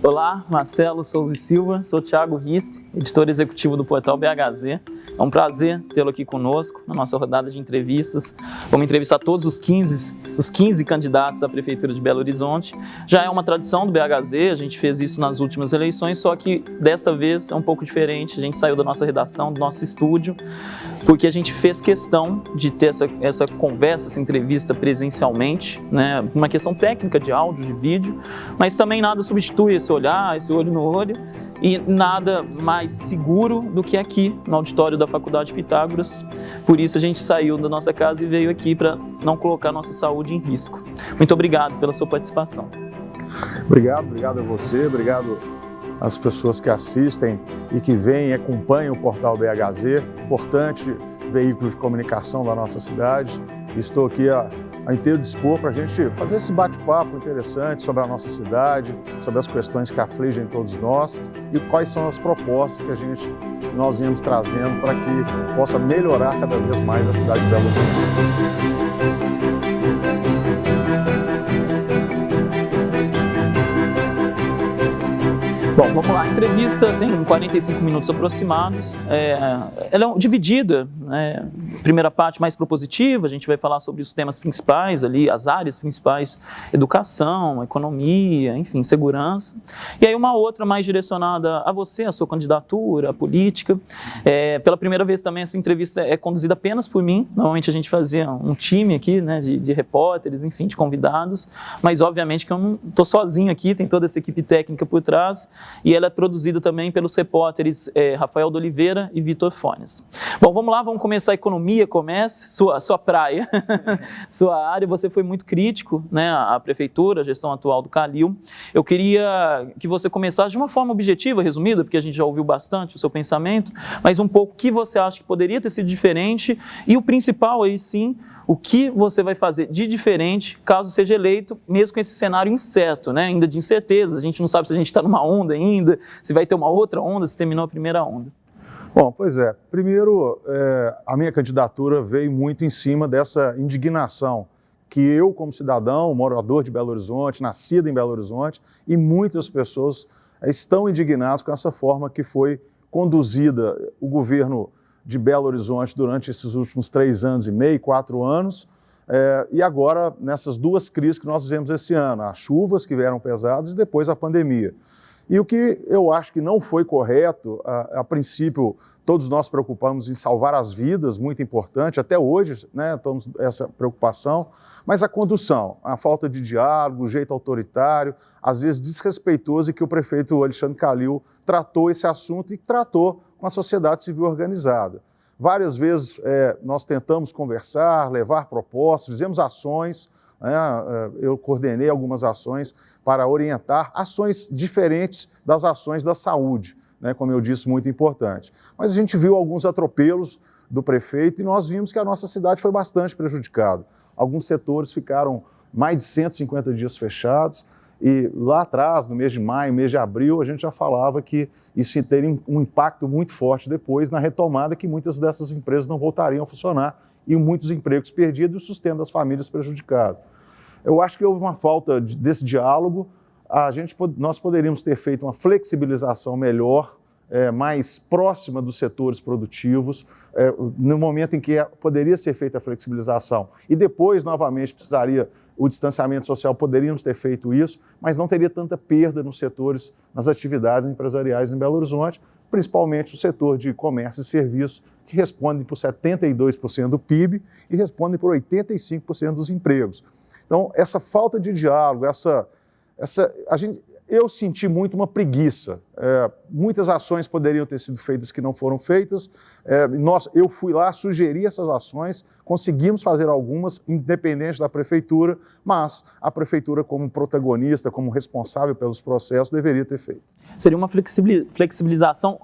Olá, Marcelo Souza e Silva, sou Thiago Risse, editor executivo do portal BHZ. É um prazer tê-lo aqui conosco na nossa rodada de entrevistas. Vamos entrevistar todos os 15 candidatos à Prefeitura de Belo Horizonte. Já é uma tradição do BHZ, a gente fez isso nas últimas eleições, só que desta vez é um pouco diferente. A gente saiu da nossa redação, do nosso estúdio, porque a gente fez questão de ter essa conversa, essa entrevista presencialmente, né? Uma questão técnica de áudio, de vídeo, mas também nada substitui esse olhar, esse olho no olho, e nada mais seguro do que aqui no auditório da Faculdade Pitágoras. Por isso a gente saiu da nossa casa e veio aqui para não colocar nossa saúde em risco. Muito obrigado pela sua participação. Obrigado a você, obrigado às pessoas que assistem e que vêm e acompanham o portal BHZ, importante veículo de comunicação da nossa cidade. Estou aqui a inteiro dispor para a gente fazer esse bate-papo interessante sobre a nossa cidade, sobre as questões que afligem todos nós e quais são as propostas que nós viemos trazendo para que possa melhorar cada vez mais a cidade de Belo Horizonte. Bom, vamos lá. A entrevista tem 45 minutos aproximados. Ela é dividida, né? Primeira parte mais propositiva, a gente vai falar sobre os temas principais ali, as áreas principais, educação, economia, enfim, segurança. E aí uma outra mais direcionada a você, a sua candidatura, a política. Pela primeira vez também essa entrevista é conduzida apenas por mim. Normalmente a gente fazia um time aqui, né, de repórteres, enfim, de convidados. Mas obviamente que eu não estou sozinho aqui, tem toda essa equipe técnica por trás. E ela é produzida também pelos repórteres Rafael de Oliveira e Vitor Fones. Bom, vamos lá, vamos começar a economia, sua praia, sua área. Você foi muito crítico, né, à prefeitura, à gestão atual do Calil. Eu queria que você começasse de uma forma objetiva, resumida, porque a gente já ouviu bastante o seu pensamento, mas um pouco o que você acha que poderia ter sido diferente e o principal aí sim, o que você vai fazer de diferente caso seja eleito, mesmo com esse cenário incerto, né? Ainda de incerteza, a gente não sabe se a gente está numa onda ainda, se vai ter uma outra onda, se terminou a primeira onda. Bom, pois é. Primeiro, a minha candidatura veio muito em cima dessa indignação que eu, como cidadão, morador de Belo Horizonte, nascido em Belo Horizonte, e muitas pessoas estão indignadas com essa forma que foi conduzida o governo de Belo Horizonte durante esses últimos 3 anos e meio, 4 anos, e agora nessas duas crises que nós vivemos esse ano, as chuvas que vieram pesadas e depois a pandemia. E o que eu acho que não foi correto, a princípio todos nós preocupamos em salvar as vidas, muito importante, até hoje, né, estamos essa preocupação, mas a condução, a falta de diálogo, o jeito autoritário, às vezes desrespeitoso, e que o prefeito Alexandre Calil tratou esse assunto e tratou com a sociedade civil organizada. Várias vezes nós tentamos conversar, levar propostas, fizemos ações, né, eu coordenei algumas ações para orientar ações diferentes das ações da saúde, né, como eu disse, muito importante. Mas a gente viu alguns atropelos do prefeito e nós vimos que a nossa cidade foi bastante prejudicada. Alguns setores ficaram mais de 150 dias fechados, e lá atrás, no mês de maio, mês de abril, a gente já falava que isso teria um impacto muito forte depois na retomada, que muitas dessas empresas não voltariam a funcionar e muitos empregos perdidos e o sustento das famílias prejudicado. Eu acho que houve uma falta desse diálogo. Nós poderíamos ter feito uma flexibilização melhor, mais próxima dos setores produtivos, no momento em que poderia ser feita a flexibilização. E depois, novamente, precisaria o distanciamento social, poderíamos ter feito isso, mas não teria tanta perda nos setores, nas atividades empresariais em Belo Horizonte, principalmente o setor de comércio e serviços, que respondem por 72% do PIB e respondem por 85% dos empregos. Então, essa falta de diálogo, eu senti muito uma preguiça. Muitas ações poderiam ter sido feitas que não foram feitas. Eu fui lá, sugeri essas ações, conseguimos fazer algumas, independente da prefeitura, mas a prefeitura, como protagonista, como responsável pelos processos, deveria ter feito. Seria uma flexibilização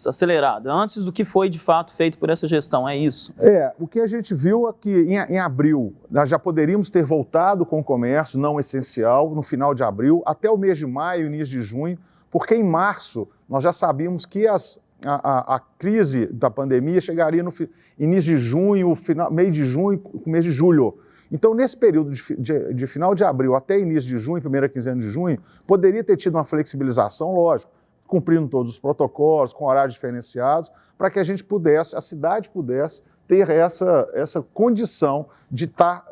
acelerada, antes do que foi de fato feito por essa gestão, é isso? O que a gente viu é que em abril nós já poderíamos ter voltado com o comércio não essencial, no final de abril, até o mês de maio, início de junho, porque em março nós já sabíamos que a crise da pandemia chegaria no início de junho, meio de junho, mês de julho. Então, nesse período de final de abril até início de junho, primeira quinzena de junho, poderia ter tido uma flexibilização, lógico, cumprindo todos os protocolos, com horários diferenciados, para que a gente pudesse, a cidade pudesse ter essa condição de estar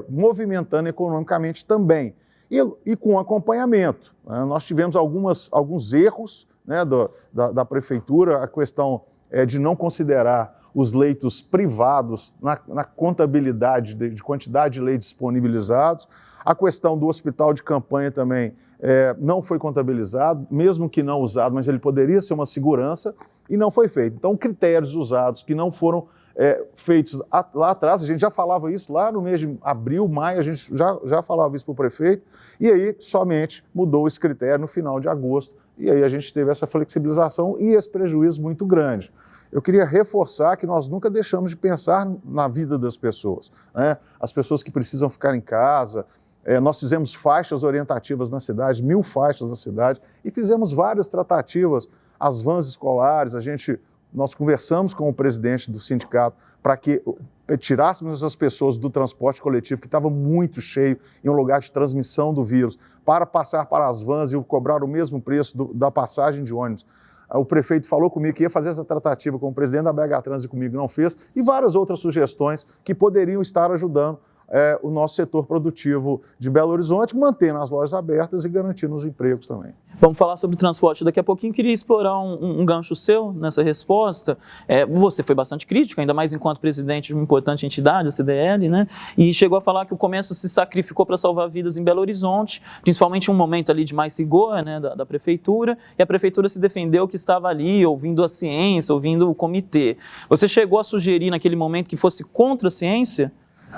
movimentando economicamente também. E com acompanhamento. Né? Nós tivemos alguns erros, né, da prefeitura, a questão de não considerar os leitos privados na contabilidade de quantidade de leitos disponibilizados. A questão do hospital de campanha também não foi contabilizado, mesmo que não usado, mas ele poderia ser uma segurança e não foi feito. Então, critérios usados que não foram feitos lá atrás, a gente já falava isso lá no mês de abril, maio, a gente já falava isso para o prefeito, e aí somente mudou esse critério no final de agosto, e aí a gente teve essa flexibilização e esse prejuízo muito grande. Eu queria reforçar que nós nunca deixamos de pensar na vida das pessoas, né? As pessoas que precisam ficar em casa. Nós fizemos faixas orientativas na cidade, 1000 faixas na cidade, e fizemos várias tratativas, as vans escolares, nós conversamos com o presidente do sindicato para que tirássemos essas pessoas do transporte coletivo, que estava muito cheio, em um lugar de transmissão do vírus, para passar para as vans e cobrar o mesmo preço da passagem de ônibus. O prefeito falou comigo que ia fazer essa tratativa com o presidente da BH Trans e comigo não fez, e várias outras sugestões que poderiam estar ajudando o nosso setor produtivo de Belo Horizonte, mantendo as lojas abertas e garantindo os empregos também. Vamos falar sobre transporte daqui a pouquinho. Queria explorar um gancho seu nessa resposta. Você foi bastante crítico, ainda mais enquanto presidente de uma importante entidade, a CDL, né? E chegou a falar que o comércio se sacrificou para salvar vidas em Belo Horizonte, principalmente em um momento ali de mais rigor, né, da prefeitura, e a prefeitura se defendeu que estava ali ouvindo a ciência, ouvindo o comitê. Você chegou a sugerir naquele momento que fosse contra a ciência?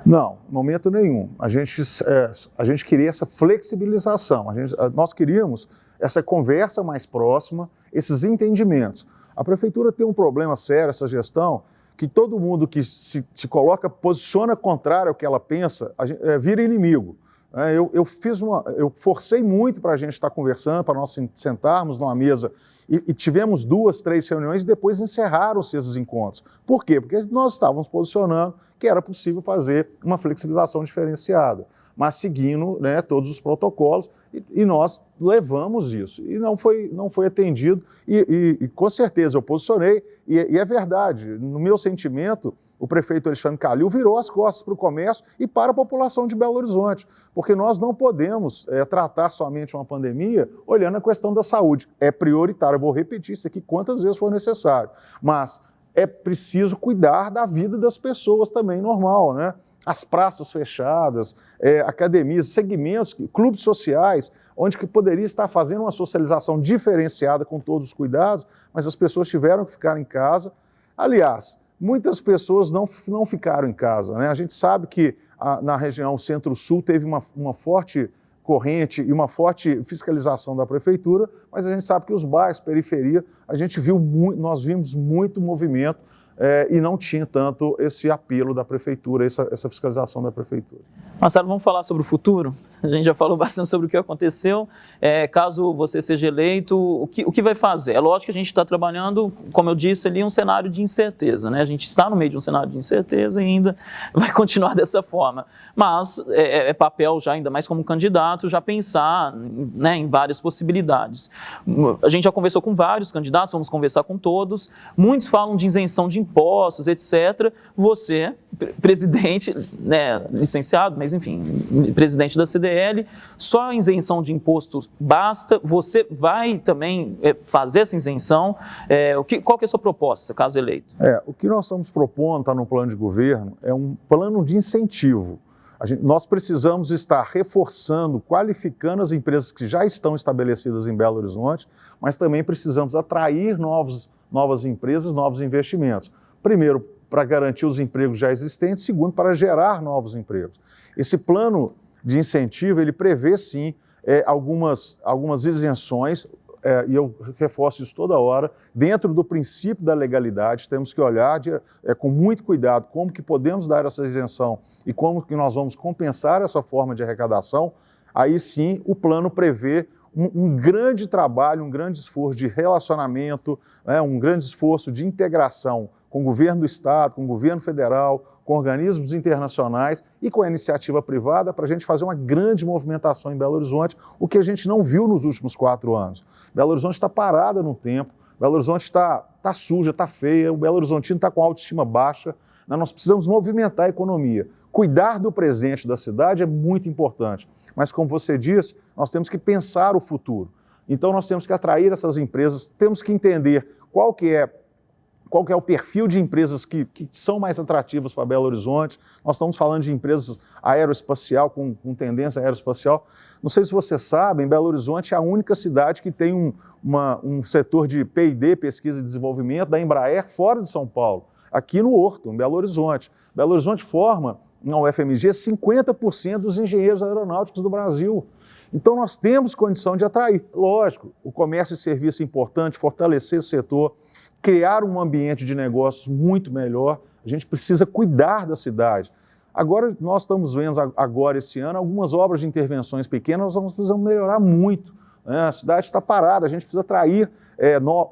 Não, em momento nenhum. A gente queria essa flexibilização, nós queríamos essa conversa mais próxima, esses entendimentos. A prefeitura tem um problema sério, essa gestão, que todo mundo que se posiciona contrário ao que ela pensa, vira inimigo. Eu forcei muito para a gente estar conversando, para nós sentarmos numa mesa e tivemos 2, 3 reuniões e depois encerraram-se esses encontros. Por quê? Porque nós estávamos posicionando que era possível fazer uma flexibilização diferenciada, mas seguindo, né, todos os protocolos, e nós levamos isso. E não foi atendido, e com certeza eu posicionei, e é verdade, no meu sentimento, o prefeito Alexandre Calil virou as costas para o comércio e para a população de Belo Horizonte, porque nós não podemos tratar somente uma pandemia olhando a questão da saúde. É prioritário, eu vou repetir isso aqui quantas vezes for necessário, mas é preciso cuidar da vida das pessoas também, normal, né? As praças fechadas, academias, segmentos, clubes sociais, onde que poderia estar fazendo uma socialização diferenciada com todos os cuidados, mas as pessoas tiveram que ficar em casa. Aliás, muitas pessoas não ficaram em casa, né? A gente sabe que na região Centro-Sul teve uma forte corrente e uma forte fiscalização da prefeitura, mas a gente sabe que os bairros, periferia, nós vimos muito movimento e não tinha tanto esse apelo da prefeitura, essa fiscalização da prefeitura. Marcelo, vamos falar sobre o futuro? A gente já falou bastante sobre o que aconteceu. Caso você seja eleito, o que vai fazer? É lógico que a gente está trabalhando, como eu disse ali, um cenário de incerteza, né? A gente está no meio de um cenário de incerteza e ainda vai continuar dessa forma. Mas é papel já, ainda mais como candidato, já pensar, né, em várias possibilidades. A gente já conversou com vários candidatos, vamos conversar com todos. Muitos falam de isenção de impostos, etc. Você, presidente, né, licenciado, mas enfim, presidente da CDL, só a isenção de impostos basta? Você vai também fazer essa isenção? Qual que é a sua proposta, caso eleito? O que nós estamos propondo, está no plano de governo, é um plano de incentivo. Nós precisamos estar reforçando, qualificando as empresas que já estão estabelecidas em Belo Horizonte, mas também precisamos atrair novas empresas, novos investimentos. Primeiro, para garantir os empregos já existentes, segundo, para gerar novos empregos. Esse plano de incentivo, ele prevê, sim, algumas isenções, e eu reforço isso toda hora, dentro do princípio da legalidade, temos que olhar com muito cuidado como que podemos dar essa isenção e como que nós vamos compensar essa forma de arrecadação. Aí sim, o plano prevê um grande trabalho, um grande esforço de relacionamento, um grande esforço de integração com o governo do Estado, com o governo federal, com organismos internacionais e com a iniciativa privada para a gente fazer uma grande movimentação em Belo Horizonte, o que a gente não viu nos últimos 4 anos. Belo Horizonte está parada no tempo, Belo Horizonte está suja, está feia, o Belo Horizontino está com autoestima baixa, né? Nós precisamos movimentar a economia. Cuidar do presente da cidade é muito importante, mas como você disse, nós temos que pensar o futuro. Então nós temos que atrair essas empresas, temos que entender qual que é o perfil de empresas que são mais atrativas para Belo Horizonte. Nós estamos falando de empresas aeroespacial, com tendência aeroespacial. Não sei se vocês sabem, Belo Horizonte é a única cidade que tem um setor de P&D, Pesquisa e Desenvolvimento, da Embraer, fora de São Paulo, aqui no Horto, em Belo Horizonte. Belo Horizonte forma, na UFMG, 50% dos engenheiros aeronáuticos do Brasil. Então nós temos condição de atrair. Lógico, o comércio e serviço é importante, fortalecer esse setor, criar um ambiente de negócios muito melhor. A gente precisa cuidar da cidade. Agora, nós estamos vendo esse ano algumas obras de intervenções pequenas, nós precisamos melhorar muito, né? A cidade está parada, a gente precisa atrair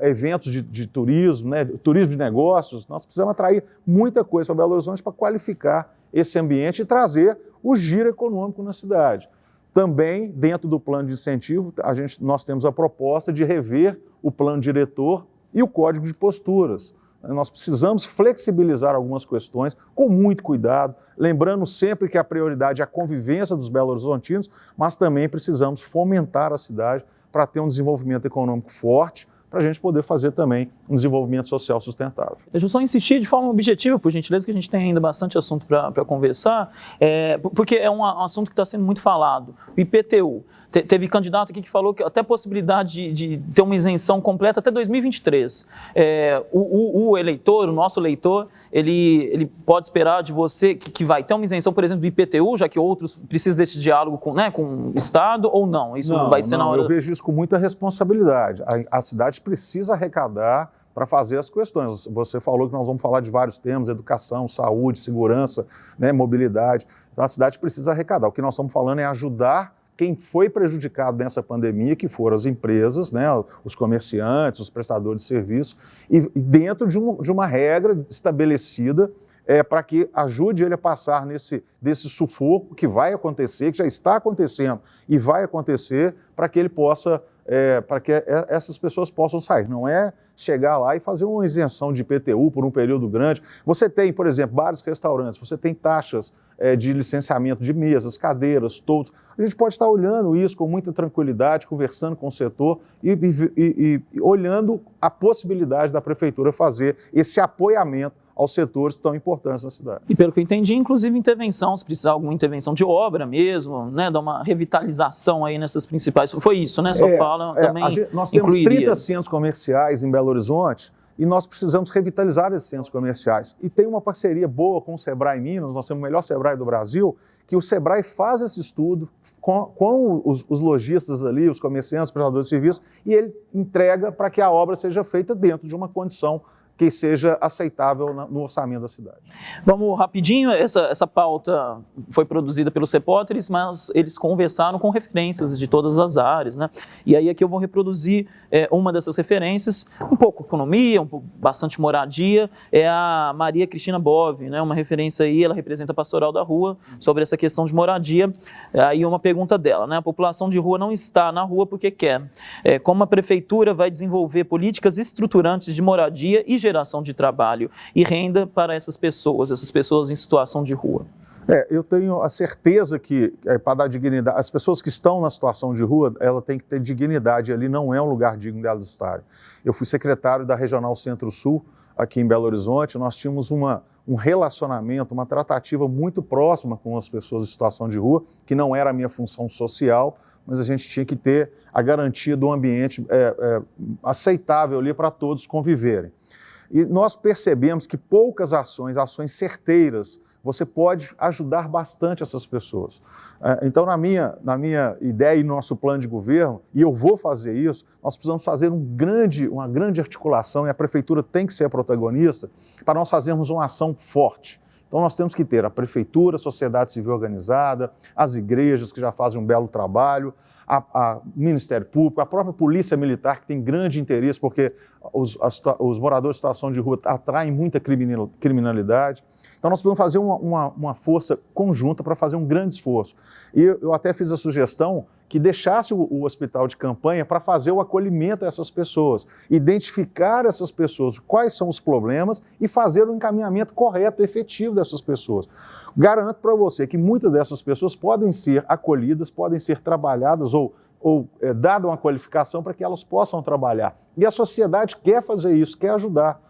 eventos de turismo, né? Turismo de negócios, nós precisamos atrair muita coisa para Belo Horizonte para qualificar esse ambiente e trazer o giro econômico na cidade. Também, dentro do plano de incentivo, nós temos a proposta de rever o plano diretor e o código de posturas. Nós precisamos flexibilizar algumas questões com muito cuidado, lembrando sempre que a prioridade é a convivência dos belo-horizontinos, mas também precisamos fomentar a cidade para ter um desenvolvimento econômico forte, para a gente poder fazer também um desenvolvimento social sustentável. Deixa eu só insistir de forma objetiva, por gentileza, que a gente tem ainda bastante assunto para conversar, porque é um assunto que está sendo muito falado. O IPTU. Teve candidato aqui que falou que até a possibilidade de ter uma isenção completa até 2023. O eleitor, o nosso eleitor, ele pode esperar de você que vai ter uma isenção, por exemplo, do IPTU, já que outros precisam desse diálogo com o Estado, ou não? Isso não vai ser na hora... Eu vejo isso com muita responsabilidade. A cidade precisa arrecadar para fazer as questões. Você falou que nós vamos falar de vários temas, educação, saúde, segurança, né, mobilidade. Então a cidade precisa arrecadar. O que nós estamos falando é ajudar quem foi prejudicado nessa pandemia, que foram as empresas, né, os comerciantes, os prestadores de serviço, e dentro de uma regra estabelecida para que ajude ele a passar desse sufoco que vai acontecer, que já está acontecendo e vai acontecer, para que ele possa, para que essas pessoas possam sair. Não é chegar lá e fazer uma isenção de IPTU por um período grande. Você tem, por exemplo, vários restaurantes, você tem taxas de licenciamento de mesas, cadeiras, toldos. A gente pode estar olhando isso com muita tranquilidade, conversando com o setor e olhando a possibilidade da prefeitura fazer esse apoiamento aos setores tão importantes na cidade. E pelo que eu entendi, inclusive intervenção, se precisar alguma intervenção de obra mesmo, né, dar uma revitalização aí nessas principais, foi isso, né? Só fala também nós temos 30 centros comerciais em Belo Horizonte e nós precisamos revitalizar esses centros comerciais. E tem uma parceria boa com o Sebrae Minas, nós temos o melhor Sebrae do Brasil, que o Sebrae faz esse estudo com os lojistas ali, os comerciantes, os prestadores de serviço, e ele entrega para que a obra seja feita dentro de uma condição que seja aceitável no orçamento da cidade. Vamos rapidinho, essa pauta foi produzida pelos repórteres, mas eles conversaram com referências de todas as áreas, né? E aí aqui eu vou reproduzir uma dessas referências, um pouco economia, bastante moradia, é a Maria Cristina Bove, né? Uma referência aí, ela representa a Pastoral da Rua, sobre essa questão de moradia. Aí uma pergunta dela, né? A população de rua não está na rua porque quer. Como a prefeitura vai desenvolver políticas estruturantes de moradia e geração de trabalho e renda para essas pessoas em situação de rua? Eu tenho a certeza que, para dar dignidade, as pessoas que estão na situação de rua, ela tem que ter dignidade, ali não é um lugar digno delas estarem. Eu fui secretário da Regional Centro-Sul, aqui em Belo Horizonte, nós tínhamos um relacionamento, uma tratativa muito próxima com as pessoas em situação de rua, que não era a minha função social, mas a gente tinha que ter a garantia de um ambiente aceitável ali para todos conviverem. E nós percebemos que poucas ações certeiras, você pode ajudar bastante essas pessoas. Então, na minha ideia e no nosso plano de governo, e eu vou fazer isso, nós precisamos fazer uma grande articulação, e a prefeitura tem que ser a protagonista, para nós fazermos uma ação forte. Então, nós temos que ter a prefeitura, a sociedade civil organizada, as igrejas que já fazem um belo trabalho, a Ministério Público, a própria Polícia Militar, que tem grande interesse, porque os moradores de situação de rua atraem muita criminalidade. Então, nós podemos fazer uma força conjunta para fazer um grande esforço. E eu até fiz a sugestão que deixasse o hospital de campanha para fazer o acolhimento dessas pessoas, identificar essas pessoas, quais são os problemas e fazer o encaminhamento correto, efetivo dessas pessoas. Garanto para você que muitas dessas pessoas podem ser acolhidas, podem ser trabalhadas ou dada uma qualificação para que elas possam trabalhar. E a sociedade quer fazer isso, quer ajudar.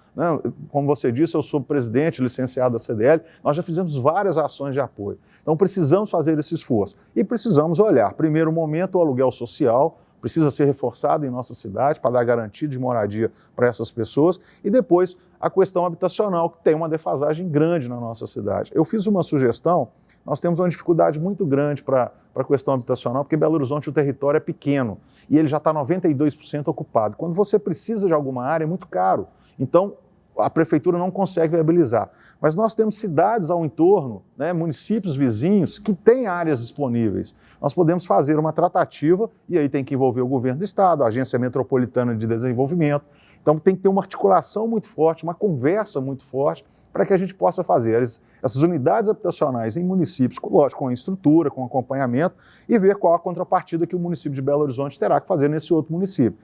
Como você disse, eu sou presidente, licenciado da CDL, nós já fizemos várias ações de apoio. Então precisamos fazer esse esforço e precisamos olhar, primeiro momento, o aluguel social, precisa ser reforçado em nossa cidade para dar garantia de moradia para essas pessoas e depois a questão habitacional, que tem uma defasagem grande na nossa cidade. Eu fiz uma sugestão, nós temos uma dificuldade muito grande para a questão habitacional, porque Belo Horizonte o território é pequeno e ele já está 92% ocupado. Quando você precisa de alguma área é muito caro, então a prefeitura não consegue viabilizar. Mas nós temos cidades ao entorno, municípios vizinhos, que têm áreas disponíveis. Nós podemos fazer uma tratativa, e aí tem que envolver o governo do estado, a Agência Metropolitana de Desenvolvimento. Então tem que ter uma articulação muito forte, uma conversa muito forte, para que a gente possa fazer essas unidades habitacionais em municípios, lógico, com a estrutura, com acompanhamento, e ver qual a contrapartida que o município de Belo Horizonte terá que fazer nesse outro município.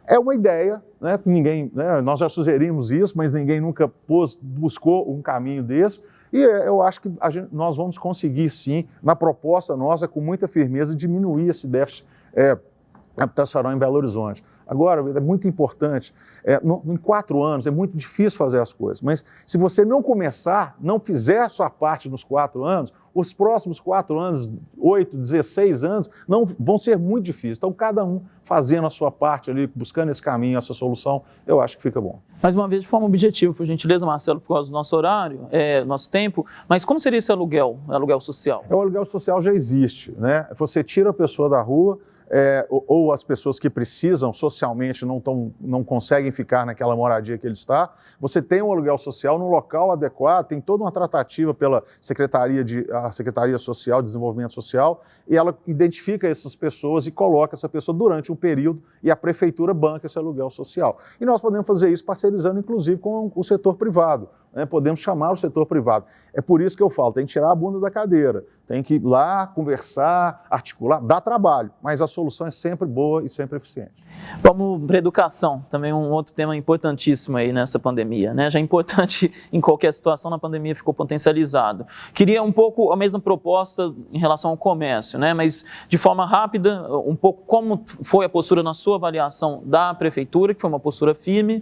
É uma ideia, nós já sugerimos isso, mas ninguém nunca buscou um caminho desse, e eu acho que nós vamos conseguir sim, na proposta nossa, com muita firmeza, diminuir esse déficit habitacional em Belo Horizonte. Agora, é muito importante, em 4 anos é muito difícil fazer as coisas, mas se você não começar, não fizer a sua parte nos 4 anos, os próximos 4 anos, 8, 16 anos, não vão ser muito difíceis. Então, cada um fazendo a sua parte ali, buscando esse caminho, essa solução, eu acho que fica bom. Mais uma vez, de forma objetiva, por gentileza, Marcelo, por causa do nosso horário, nosso tempo, mas como seria esse aluguel social? O aluguel social já existe, Você tira a pessoa da rua, ou as pessoas que precisam socialmente não conseguem ficar naquela moradia que ele está, você tem um aluguel social no local adequado, tem toda uma tratativa pela Secretaria Social, de Desenvolvimento Social, e ela identifica essas pessoas e coloca essa pessoa durante um período e a prefeitura banca esse aluguel social. E nós podemos fazer isso parcerizando, inclusive, com o setor privado. Podemos chamar o setor privado. É por isso que eu falo, tem que tirar a bunda da cadeira, tem que ir lá, conversar, articular, dá trabalho, mas a solução é sempre boa e sempre eficiente. Vamos para a educação, também um outro tema importantíssimo aí nessa pandemia, Já é importante em qualquer situação, na pandemia ficou potencializado. Queria um pouco a mesma proposta em relação ao comércio, mas de forma rápida, um pouco como foi a postura na sua avaliação da prefeitura, que foi uma postura firme,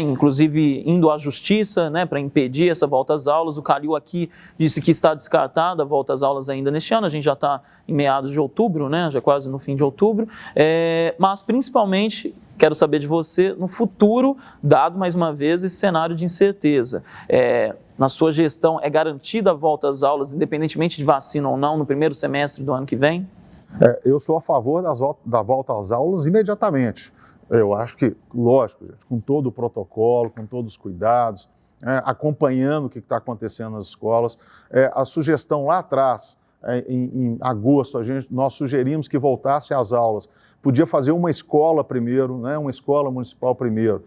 inclusive indo à justiça, para impedir essa volta às aulas. O Calil aqui disse que está descartada a volta às aulas ainda neste ano, a gente já está em meados de outubro, já quase no fim de outubro, mas principalmente quero saber de você no futuro, dado mais uma vez esse cenário de incerteza. Na sua gestão, é garantida a volta às aulas, independentemente de vacina ou não, no primeiro semestre do ano que vem? Eu sou a favor da volta às aulas imediatamente. Eu acho que, lógico, gente, com todo o protocolo, com todos os cuidados, acompanhando o que está acontecendo nas escolas. A sugestão lá atrás, em agosto, nós sugerimos que voltasse às aulas. Podia fazer uma escola primeiro, uma escola municipal primeiro,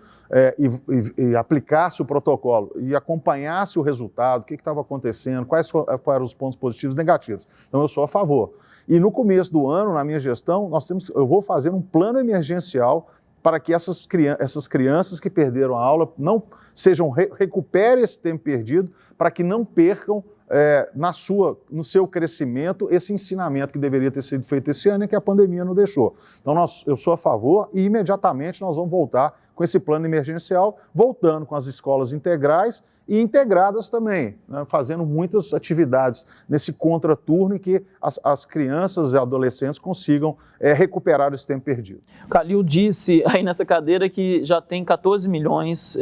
e aplicasse o protocolo e acompanhasse o resultado, o que estava acontecendo, quais foram os pontos positivos e negativos. Então, eu sou a favor. E no começo do ano, na minha gestão, eu vou fazer um plano emergencial para que essas crianças que perderam a aula recuperem esse tempo perdido, para que não percam no seu crescimento esse ensinamento que deveria ter sido feito esse ano e que a pandemia não deixou. Então eu sou a favor e imediatamente nós vamos voltar com esse plano emergencial, voltando com as escolas integrais e integradas também, fazendo muitas atividades nesse contraturno em que as crianças e adolescentes consigam recuperar esse tempo perdido. O Calil disse aí nessa cadeira que já tem 14 milhões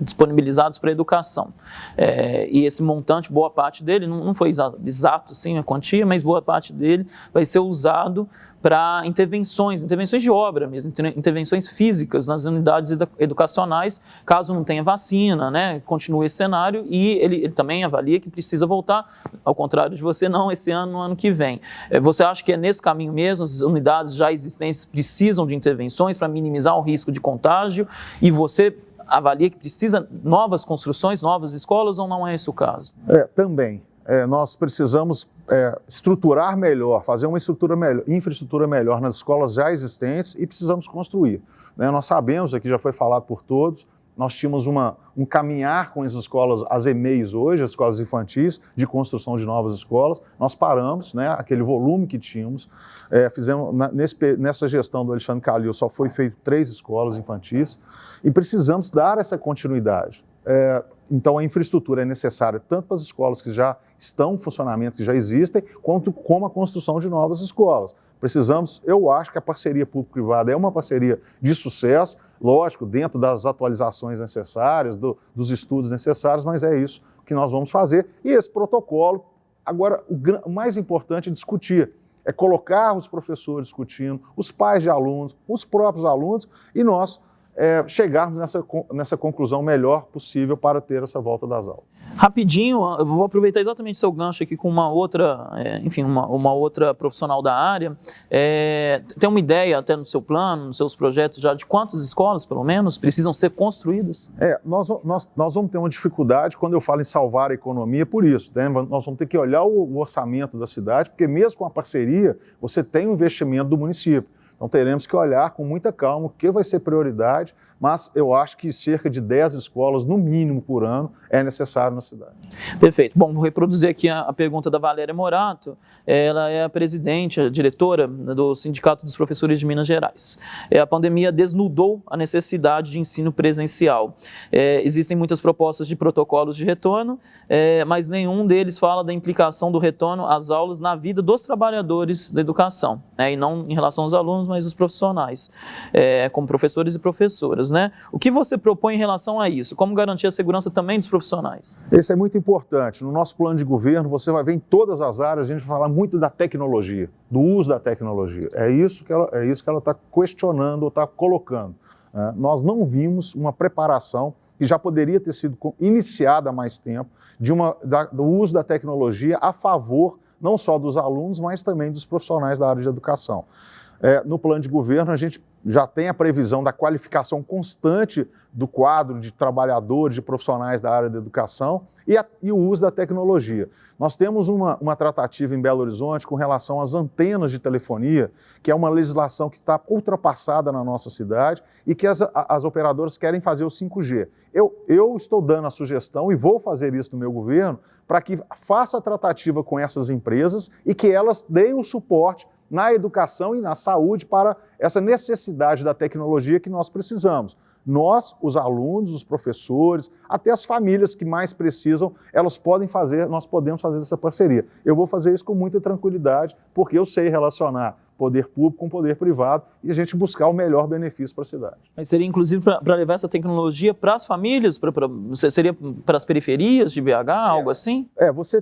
disponibilizados para a educação. E esse montante, boa parte dele, não foi exato sim a quantia, mas boa parte dele vai ser usado para intervenções de obra mesmo, intervenções físicas nas unidades educacionais, caso não tenha vacina, né, continue esse cenário, e ele também avalia que precisa voltar, ao contrário de você, não esse ano, no ano que vem. Você acha que é nesse caminho mesmo, as unidades já existentes precisam de intervenções para minimizar o risco de contágio, e você avalia que precisa novas construções, novas escolas, ou não é esse o caso? Também. Nós precisamos estruturar melhor, fazer uma infraestrutura melhor nas escolas já existentes e precisamos construir. Nós sabemos, aqui já foi falado por todos, nós tínhamos um caminhar com as escolas, as EMEIs hoje, as escolas infantis, de construção de novas escolas. Nós paramos, aquele volume que tínhamos, fizemos, nessa gestão do Alexandre Calil só foi feito 3 escolas infantis e precisamos dar essa continuidade. Então a infraestrutura é necessária tanto para as escolas que já estão em funcionamento, que já existem, quanto como a construção de novas escolas. Precisamos, eu acho que a parceria público-privada é uma parceria de sucesso, lógico, dentro das atualizações necessárias, dos estudos necessários, mas é isso que nós vamos fazer. E esse protocolo, agora, o mais importante é discutir, é colocar os professores discutindo, os pais de alunos, os próprios alunos, e nós chegarmos nessa conclusão melhor possível para ter essa volta das aulas. Rapidinho, eu vou aproveitar exatamente seu gancho aqui com uma outra, uma outra profissional da área. Tem uma ideia até no seu plano, nos seus projetos já de quantas escolas, pelo menos, precisam ser construídas? Nós vamos ter uma dificuldade quando eu falo em salvar a economia por isso. Nós vamos ter que olhar o orçamento da cidade, porque mesmo com a parceria, você tem um investimento do município. Então teremos que olhar com muita calma o que vai ser prioridade, mas eu acho que cerca de 10 escolas, no mínimo por ano, é necessário na cidade. Perfeito. Bom, vou reproduzir aqui a pergunta da Valéria Morato. Ela é a presidente, a diretora do Sindicato dos Professores de Minas Gerais. A pandemia desnudou a necessidade de ensino presencial. Existem muitas propostas de protocolos de retorno, mas nenhum deles fala da implicação do retorno às aulas na vida dos trabalhadores da educação, e não em relação aos alunos, mas os profissionais, como professores e professoras. O que você propõe em relação a isso? Como garantir a segurança também dos profissionais? Isso é muito importante. No nosso plano de governo, você vai ver em todas as áreas, a gente vai falar muito da tecnologia, do uso da tecnologia. É isso que ela está questionando ou está colocando. Nós não vimos uma preparação que já poderia ter sido iniciada há mais tempo do uso da tecnologia a favor não só dos alunos, mas também dos profissionais da área de educação. No plano de governo, a gente já tem a previsão da qualificação constante do quadro de trabalhadores, de profissionais da área da educação e o uso da tecnologia. Nós temos uma tratativa em Belo Horizonte com relação às antenas de telefonia, que é uma legislação que está ultrapassada na nossa cidade e que as operadoras querem fazer o 5G. Eu estou dando a sugestão e vou fazer isso no meu governo para que faça a tratativa com essas empresas e que elas deem o suporte na educação e na saúde para essa necessidade da tecnologia que nós precisamos. Nós, os alunos, os professores, até as famílias que mais precisam, nós podemos fazer essa parceria. Eu vou fazer isso com muita tranquilidade, porque eu sei relacionar poder público com poder privado e a gente buscar o melhor benefício para a cidade. Mas seria inclusive para levar essa tecnologia para as famílias, seria para as periferias de BH, algo assim? Você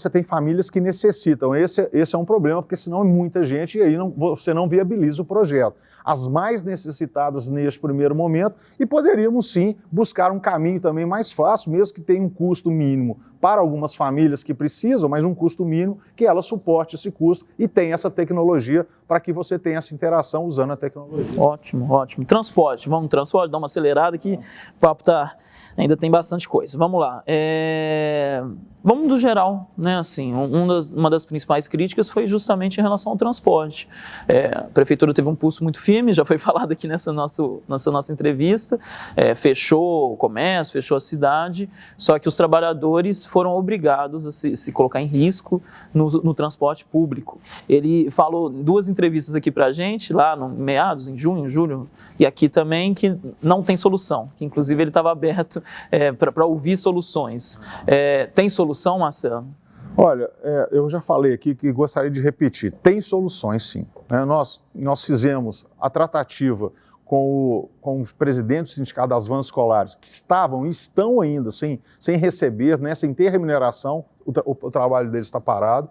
tem famílias que necessitam, esse é um problema, porque senão é muita gente e aí você não viabiliza o projeto. As mais necessitadas neste primeiro momento e poderíamos sim buscar um caminho também mais fácil, mesmo que tenha um custo mínimo para algumas famílias que precisam, mas um custo mínimo que ela suporte esse custo e tenha essa tecnologia para que você tenha essa interação usando a tecnologia. Ótimo, ótimo. Transporte, vamos no transporte, dar uma acelerada aqui, o papo ainda tem bastante coisa. Vamos lá. Vamos do geral, assim, uma das principais críticas foi justamente em relação ao transporte. A prefeitura teve um pulso muito firme, já foi falado aqui nessa nossa entrevista, fechou o comércio, fechou a cidade, só que os trabalhadores foram obrigados a se colocar em risco no transporte público. Ele falou em 2 entrevistas aqui pra gente, lá no meados, em junho, julho, e aqui também, que não tem solução, que inclusive ele estava aberto para ouvir soluções. Tem solução, Marcelo? Olha, eu já falei aqui que gostaria de repetir, tem soluções sim. Nós fizemos a tratativa com os presidentes do Sindicato das Vans Escolares, que estavam e estão ainda sem receber, né, sem ter remuneração, o trabalho deles está parado.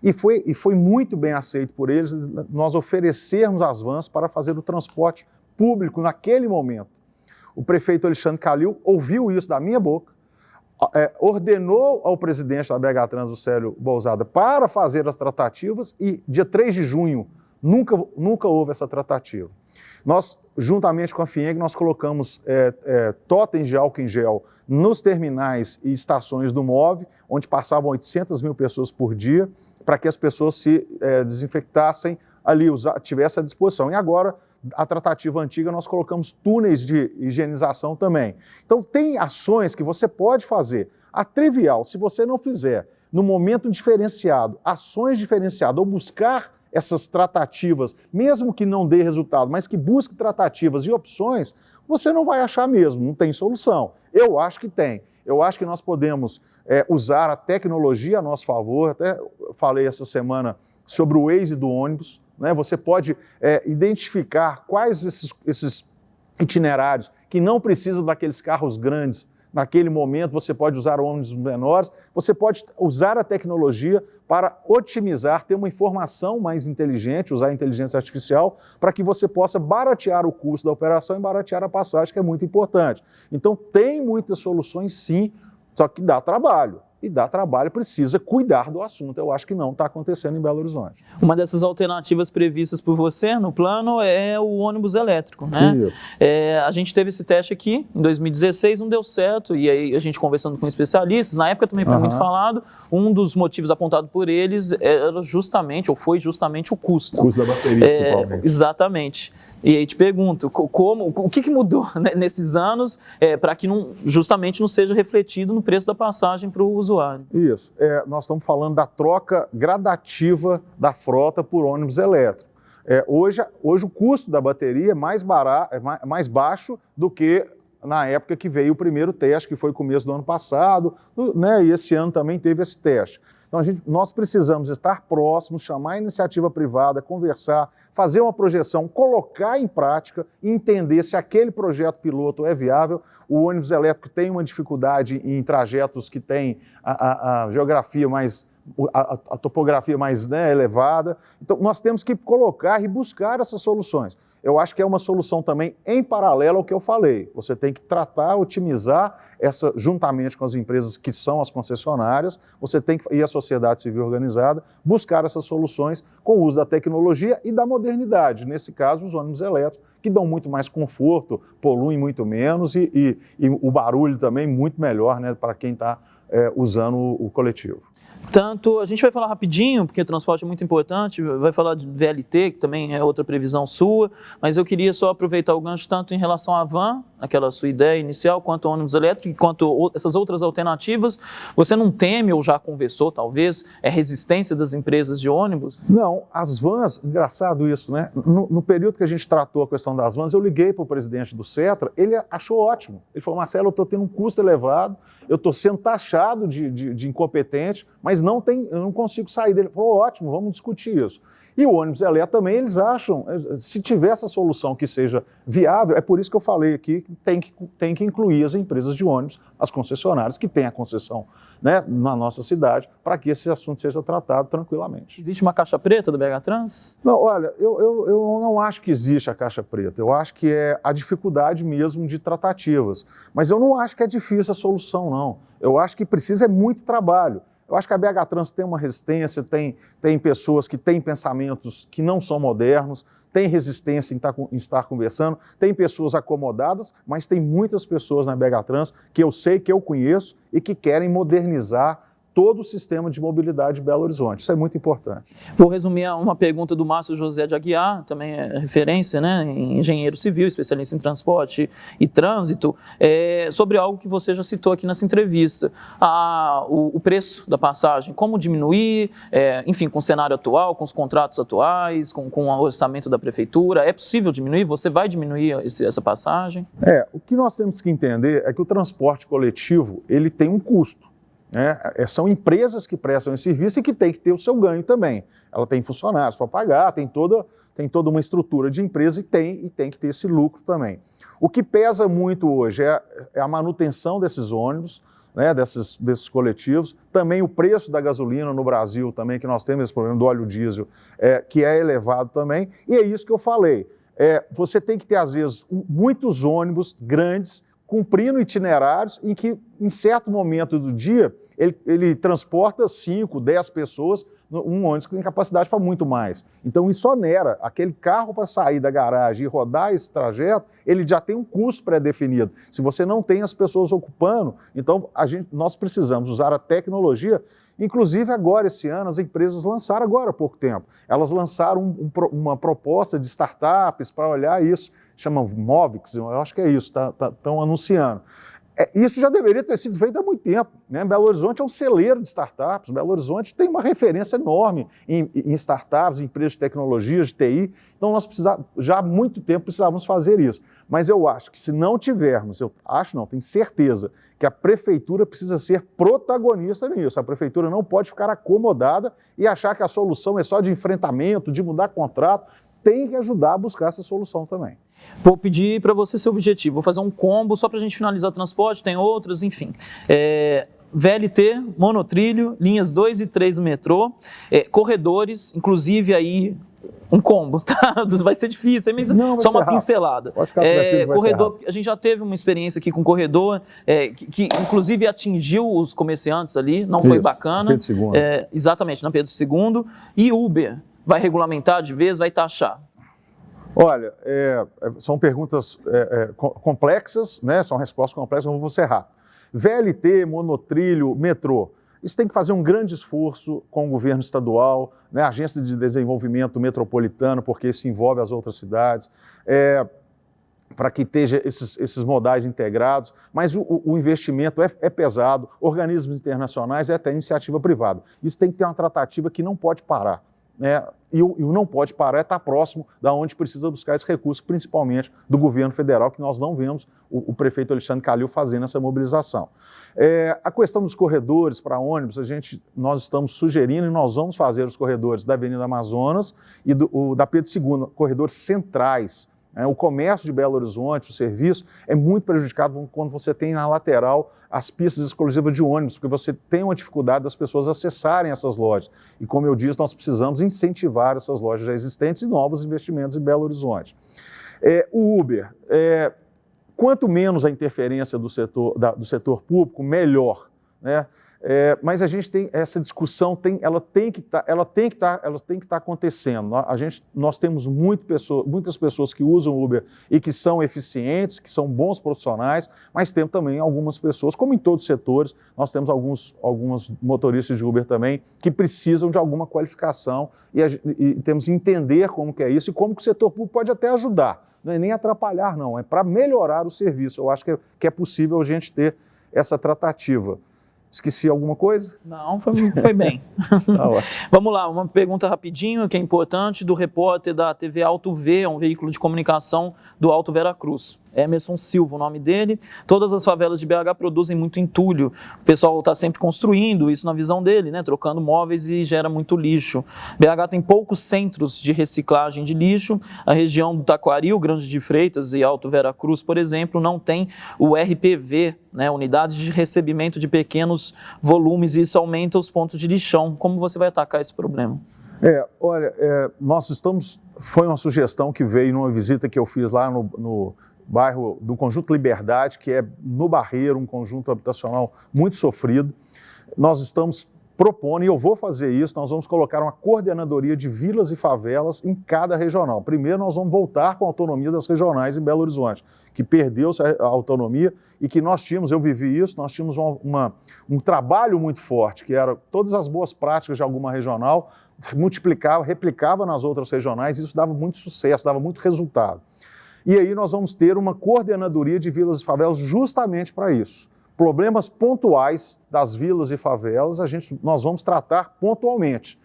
E foi muito bem aceito por eles nós oferecermos as vans para fazer o transporte público naquele momento. O prefeito Alexandre Calil ouviu isso da minha boca, ordenou ao presidente da BH Trans, o Célio Bousada, para fazer as tratativas e dia 3 de junho nunca houve essa tratativa. Nós, juntamente com a FIENG, nós colocamos totens de álcool em gel nos terminais e estações do MOVE, onde passavam 800 mil pessoas por dia, para que as pessoas se desinfectassem ali, tivessem à disposição. E agora, a tratativa antiga, nós colocamos túneis de higienização também. Então, tem ações que você pode fazer. A trivial, se você não fizer no momento diferenciado, ações diferenciadas, ou buscar essas tratativas, mesmo que não dê resultado, mas que busque tratativas e opções, você não vai achar mesmo, não tem solução. Eu acho que tem. Eu acho que nós podemos usar a tecnologia a nosso favor. Até falei essa semana sobre o Waze do ônibus, né? Você pode identificar quais esses itinerários que não precisam daqueles carros grandes. Naquele momento, você pode usar ônibus menores, você pode usar a tecnologia para otimizar, ter uma informação mais inteligente, usar a inteligência artificial, para que você possa baratear o custo da operação e baratear a passagem, que é muito importante. Então, tem muitas soluções, sim, só que dá trabalho. E dá trabalho, precisa cuidar do assunto. Eu acho que não está acontecendo em Belo Horizonte. Uma dessas alternativas previstas por você no plano é o ônibus elétrico, né? A gente teve esse teste aqui em 2016, não deu certo, e aí a gente conversando com especialistas, na época também foi muito falado, um dos motivos apontados por eles era justamente, ou foi justamente o custo. O custo da bateria, principalmente. Exatamente. E aí te pergunto, o que mudou nesses anos para que justamente não seja refletido no preço da passagem para o usuário? Isso. Nós estamos falando da troca gradativa da frota por ônibus elétrico. Hoje o custo da bateria é mais baixo do que na época que veio o primeiro teste, que foi começo do ano passado, né? E esse ano também teve esse teste. Então, nós precisamos estar próximos, chamar a iniciativa privada, conversar, fazer uma projeção, colocar em prática, entender se aquele projeto piloto é viável. O ônibus elétrico tem uma dificuldade em trajetos que têm a geografia mais, a topografia mais, né, elevada. Então, nós temos que colocar e buscar essas soluções. Eu acho que é uma solução também em paralelo ao que eu falei. Você tem que tratar, otimizar juntamente com as empresas que são as concessionárias, e a sociedade civil organizada, buscar essas soluções com o uso da tecnologia e da modernidade. Nesse caso, os ônibus elétricos, que dão muito mais conforto, poluem muito menos e o barulho também muito melhor, né, para quem está usando o coletivo. Tanto, a gente vai falar rapidinho, porque o transporte é muito importante, vai falar de VLT, que também é outra previsão sua, mas eu queria só aproveitar o gancho tanto em relação à van, aquela sua ideia inicial, quanto ao ônibus elétrico, quanto essas outras alternativas. Você não teme, ou já conversou talvez, resistência das empresas de ônibus? Não, as vans, engraçado isso, né? No período que a gente tratou a questão das vans, eu liguei para o presidente do Cetra, ele achou ótimo. Ele falou, Marcelo, eu estou tendo um custo elevado, eu estou sendo taxado de incompetente, mas eu não consigo sair dele. Ele falou, ótimo, vamos discutir isso. E o ônibus elétrico também, eles acham, se tiver essa solução que seja viável, é por isso que eu falei aqui que tem que incluir as empresas de ônibus, as concessionárias que têm a concessão, né, na nossa cidade, para que esse assunto seja tratado tranquilamente. Existe uma caixa preta do BH Trans? Não, olha, eu não acho que existe a caixa preta, eu acho que é a dificuldade mesmo de tratativas, mas eu não acho que é difícil a solução, não. Eu acho que precisa muito trabalho. Eu acho que a BH Trans tem uma resistência, tem pessoas que têm pensamentos que não são modernos, tem resistência em estar conversando, tem pessoas acomodadas, mas tem muitas pessoas na BH Trans que eu sei, que eu conheço e que querem modernizar todo o sistema de mobilidade de Belo Horizonte. Isso é muito importante. Vou resumir uma pergunta do Márcio José de Aguiar, também é referência, né, engenheiro civil, especialista em transporte e trânsito, sobre algo que você já citou aqui nessa entrevista. O preço da passagem, como diminuir, enfim, com o cenário atual, com os contratos atuais, com o orçamento da prefeitura, é possível diminuir? Você vai diminuir essa passagem? O que nós temos que entender é que o transporte coletivo, ele tem um custo. São empresas que prestam esse serviço e que tem que ter o seu ganho também. Ela tem funcionários para pagar, tem toda uma estrutura de empresa e tem que ter esse lucro também. O que pesa muito hoje é a manutenção desses ônibus, né, desses coletivos, também o preço da gasolina no Brasil, também, que nós temos esse problema do óleo diesel, que é elevado também, e é isso que eu falei. Você tem que ter, às vezes, muitos ônibus grandes, cumprindo itinerários em que, em certo momento do dia, ele transporta 5, 10 pessoas, um ônibus que tem capacidade para muito mais. Então, isso onera. Aquele carro para sair da garagem e rodar esse trajeto, ele já tem um custo pré-definido. Se você não tem as pessoas ocupando, então nós precisamos usar a tecnologia. Inclusive, agora, esse ano, as empresas lançaram, agora há pouco tempo, elas lançaram uma proposta de startups para olhar isso, chama Movix, eu acho que é isso, estão anunciando. Isso já deveria ter sido feito há muito tempo, né? Belo Horizonte é um celeiro de startups, Belo Horizonte tem uma referência enorme em startups, em empresas de tecnologias, de TI, então nós já há muito tempo precisávamos fazer isso. Mas eu acho que se não tivermos, tenho certeza, que a prefeitura precisa ser protagonista nisso. A prefeitura não pode ficar acomodada e achar que a solução é só de enfrentamento, de mudar contrato, tem que ajudar a buscar essa solução também. Vou pedir para você ser objetivo, vou fazer um combo só para a gente finalizar o transporte, tem outros, enfim. VLT, monotrilho, linhas 2 e 3 do metrô, corredores, inclusive aí um combo, tá? Vai ser difícil, mas só uma pincelada. Pode ficar corredor, a gente já teve uma experiência aqui com corredor, que inclusive atingiu os comerciantes ali, não foi bacana. Pedro II. Exatamente, na Pedro II. E Uber, vai regulamentar de vez, vai taxar? Olha, são perguntas complexas, né? São respostas complexas, eu vou ser rápido. VLT, monotrilho, metrô. Isso tem que fazer um grande esforço com o governo estadual, né? A Agência de Desenvolvimento Metropolitano, porque isso envolve as outras cidades, para que esteja esses modais integrados, mas o investimento é pesado, organismos internacionais e até iniciativa privada. Isso tem que ter uma tratativa que não pode parar. E o não pode parar é estar próximo da onde precisa buscar esse recurso, principalmente do governo federal, que nós não vemos o prefeito Alexandre Calil fazendo essa mobilização. A questão dos corredores para ônibus, nós estamos sugerindo e nós vamos fazer os corredores da Avenida Amazonas e da Pedro II, corredores centrais. O comércio de Belo Horizonte, o serviço, é muito prejudicado quando você tem na lateral as pistas exclusivas de ônibus, porque você tem uma dificuldade das pessoas acessarem essas lojas. E como eu disse, nós precisamos incentivar essas lojas já existentes e novos investimentos em Belo Horizonte. O Uber, quanto menos a interferência do setor público, melhor, né? Mas a gente tem essa discussão, ela tem que estar acontecendo. Nós temos muitas pessoas que usam Uber e que são eficientes, que são bons profissionais, mas temos também algumas pessoas, como em todos os setores, nós temos alguns motoristas de Uber também que precisam de alguma qualificação e temos que entender como que é isso e como que o setor público pode até ajudar. Não é nem atrapalhar, não, é para melhorar o serviço. Eu acho que é possível a gente ter essa tratativa. Esqueci alguma coisa? Não, foi bem. Tá ótimo. Vamos lá, uma pergunta rapidinho, que é importante, do repórter da TV Alto V, um veículo de comunicação do Alto Veracruz. Emerson Silva, o nome dele. Todas as favelas de BH produzem muito entulho. O pessoal está sempre construindo, isso na visão dele, né? Trocando móveis e gera muito lixo. BH tem poucos centros de reciclagem de lixo. A região do Taquari, o Grande de Freitas e Alto Veracruz, por exemplo, não tem o RPV, né? Unidades de recebimento de pequenos volumes, e isso aumenta os pontos de lixão. Como você vai atacar esse problema? Foi uma sugestão que veio numa visita que eu fiz lá no bairro do Conjunto Liberdade, que é no Barreiro, um conjunto habitacional muito sofrido. Nós estamos propondo, e eu vou fazer isso, nós vamos colocar uma coordenadoria de vilas e favelas em cada regional. Primeiro, nós vamos voltar com a autonomia das regionais em Belo Horizonte, que perdeu-se a autonomia e que eu vivi isso, nós tínhamos um trabalho muito forte, que era todas as boas práticas de alguma regional, replicava nas outras regionais, e isso dava muito sucesso, dava muito resultado. E aí nós vamos ter uma coordenadoria de vilas e favelas justamente para isso. Problemas pontuais das vilas e favelas nós vamos tratar pontualmente.